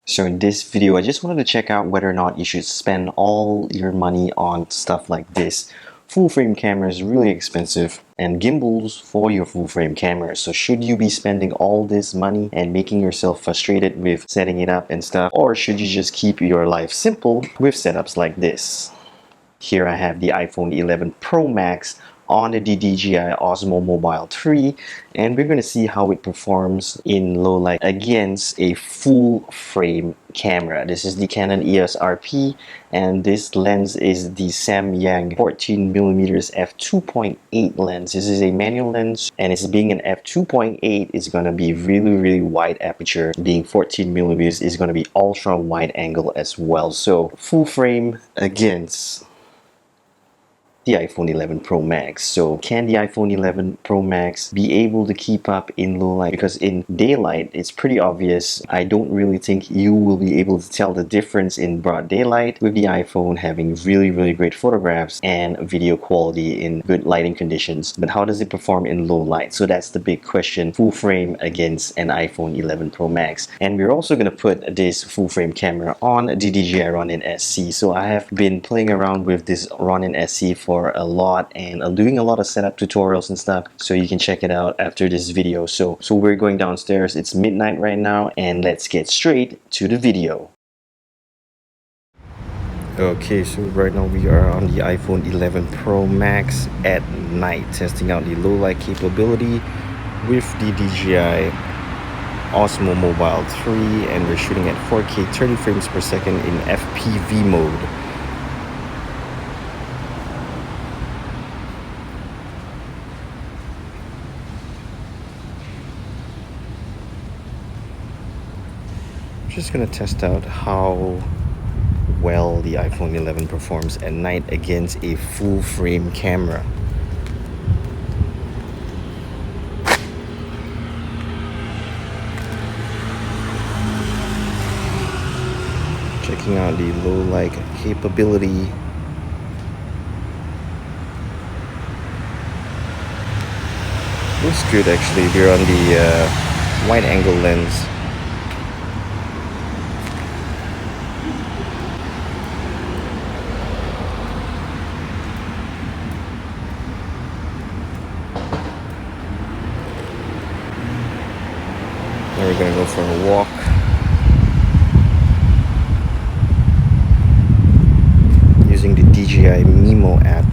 So in this video, I just wanted to check out whether or not you should spend all your money on stuff like this. Full frame camera is really expensive and gimbals for your full frame cameras. So should you be spending all this money and making yourself frustrated with setting it up and stuff? Or should you just keep your life simple with setups like this? Here I have the iPhone 11 Pro Max on the DJI Osmo Mobile 3, and we're going to see how it performs in low light against a full frame camera. This is the Canon EF RP, and this lens is the Samyang 14mm f2.8 lens. This is a manual lens, and it's being an f2.8, it's going to be really wide aperture. Being 14mm is going to be ultra wide angle as well. So full frame against the iPhone 11 Pro Max. So can the iPhone 11 Pro Max be able to keep up in low light? Because in daylight, it's pretty obvious. I don't really think you will be able to tell the difference in broad daylight with the iPhone having really great photographs and video quality in good lighting conditions. But how does it perform in low light? So that's the big question. Full frame against an iPhone 11 Pro Max. And we're also going to put this full frame camera on the DJI Ronin SC. So I have been playing around with this Ronin SC for a lot, and I'm doing a lot of setup tutorials and stuff, so you can check it out after this video. So we're going downstairs. It's midnight right now, and let's get straight to the video. Okay, so right now we are on the iPhone 11 Pro Max at night, testing out the low light capability with the DJI Osmo Mobile 3, and we're shooting at 4K 30 frames per second in FPV mode. Just gonna test out how well the iPhone 11 performs at night against a full frame camera. Checking out the low light capability. Looks good actually. We're on the wide angle lens. Now we're gonna go for a walk. Using the DJI Mimo app.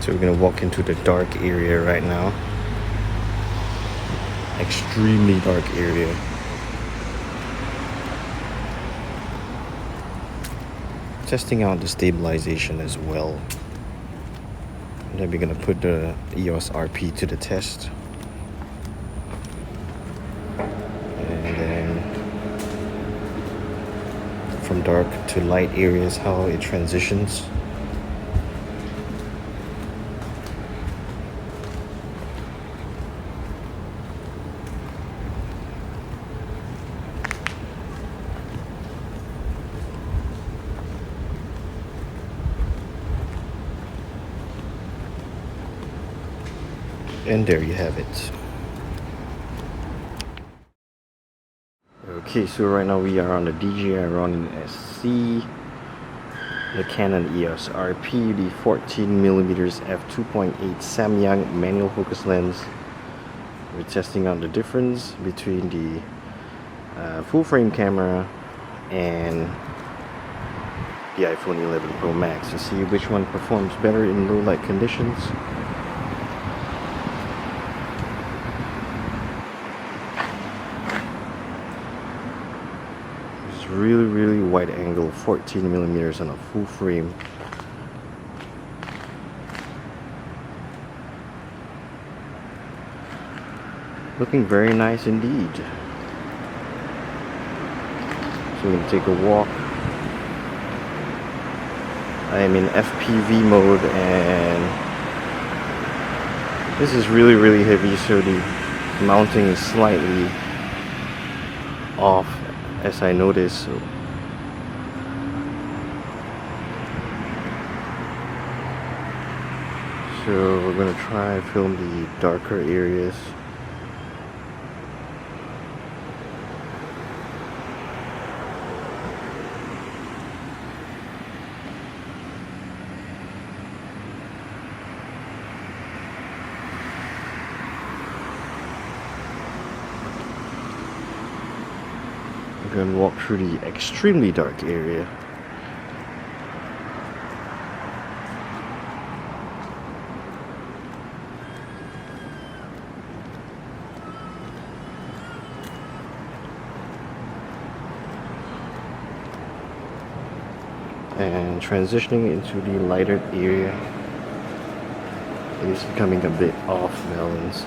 So we're gonna walk into the dark area right now. Extremely dark area. Testing out the stabilization as well. And then we're gonna put the EOS RP to the test. And then from dark to light areas, how it transitions. And there you have it. Okay, so right now we are on the DJI Ronin SC, the Canon EOS RP, the 14mm f2.8 Samyang manual focus lens. We're testing out the difference between the full frame camera and the iPhone 11 Pro Max to see which one performs better in low light conditions. Really wide angle 14mm on a full frame. Looking very nice indeed. So we're gonna take a walk I'm in FPV mode, and this is really heavy, so the mounting is slightly off as I noticed. So we're gonna try and film the darker areas. We're gonna walk through the extremely dark area. And transitioning into the lighter area, it is becoming a bit off balance.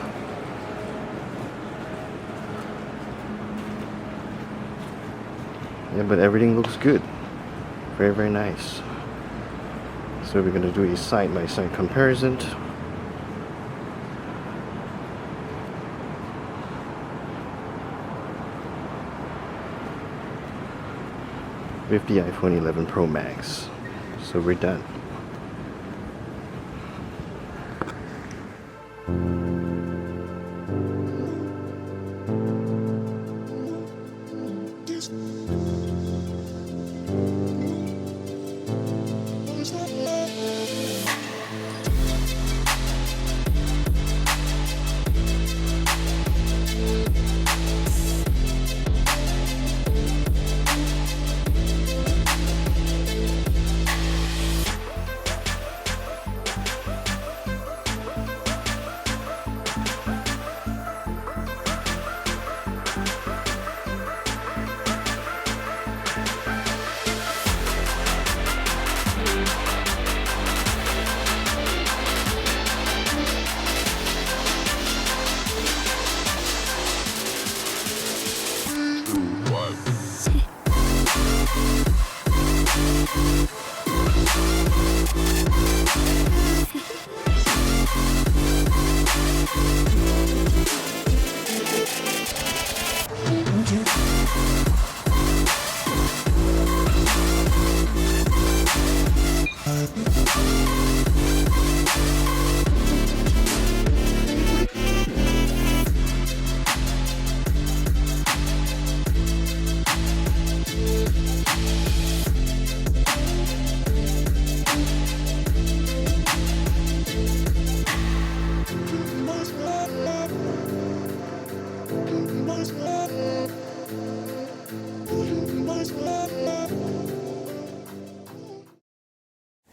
Yeah, but everything looks good. Very nice. So we're gonna do a side-by-side comparison. With the iPhone 11 Pro Max. So we're done.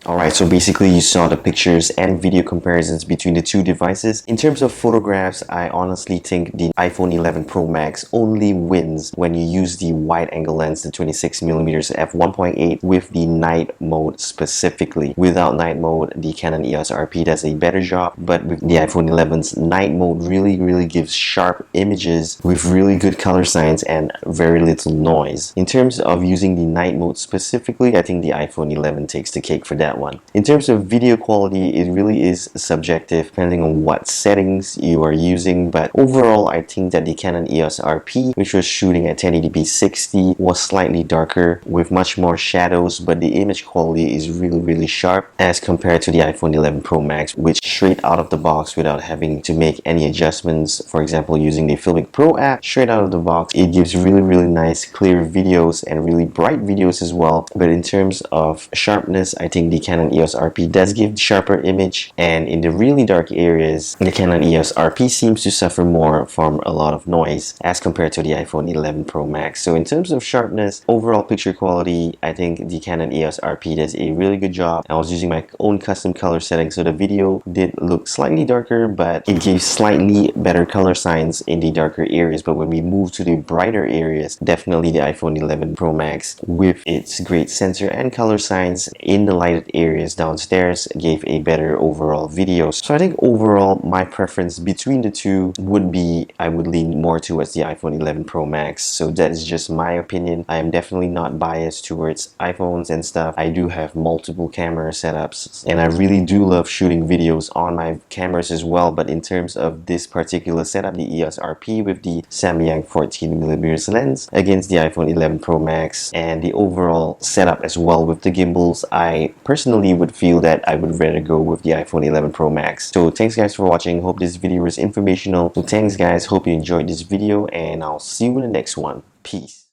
Alright, so basically you saw the pictures and video comparisons between the two devices. In terms of photographs, I honestly think the iPhone 11 Pro Max only wins when you use the wide-angle lens, the 26mm f1.8 with the night mode specifically. Without night mode, the Canon EOS RP does a better job, but with the iPhone 11's night mode really gives sharp images with really good color science and very little noise. In terms of using the night mode specifically, I think the iPhone 11 takes the cake for that one. In terms of video quality, it really is subjective depending on what settings you are using, but overall I think that the Canon EOS RP, which was shooting at 1080p 60, was slightly darker with much more shadows, but the image quality is really sharp as compared to the iPhone 11 Pro Max, which straight out of the box without having to make any adjustments, for example using the Filmic Pro app, straight out of the box it gives really nice clear videos and really bright videos as well. But in terms of sharpness, I think the Canon EOS RP does give sharper image, and in the really dark areas the Canon EOS RP seems to suffer more from a lot of noise as compared to the iPhone 11 Pro Max. So in terms of sharpness, overall picture quality, I think the Canon EOS RP does a really good job. I was using my own custom color setting, so the video did look slightly darker, but it gave slightly better color science in the darker areas. But when we move to the brighter areas, definitely the iPhone 11 Pro Max with its great sensor and color science in the lighted areas downstairs gave a better overall video. So I think overall my preference between the two would be, I would lean more towards the iPhone 11 Pro Max. So that is just my opinion. I am definitely not biased towards iPhones and stuff. I do have multiple camera setups and I really do love shooting videos on my cameras as well. But in terms of this particular setup, the EOS RP with the Samyang 14mm lens against the iPhone 11 Pro Max and the overall setup as well with the gimbals, I personally would feel that I would rather go with the iPhone 11 Pro Max. So thanks guys for watching. Hope this video was informational. So thanks guys, hope you enjoyed this video and I'll see you in the next one. Peace.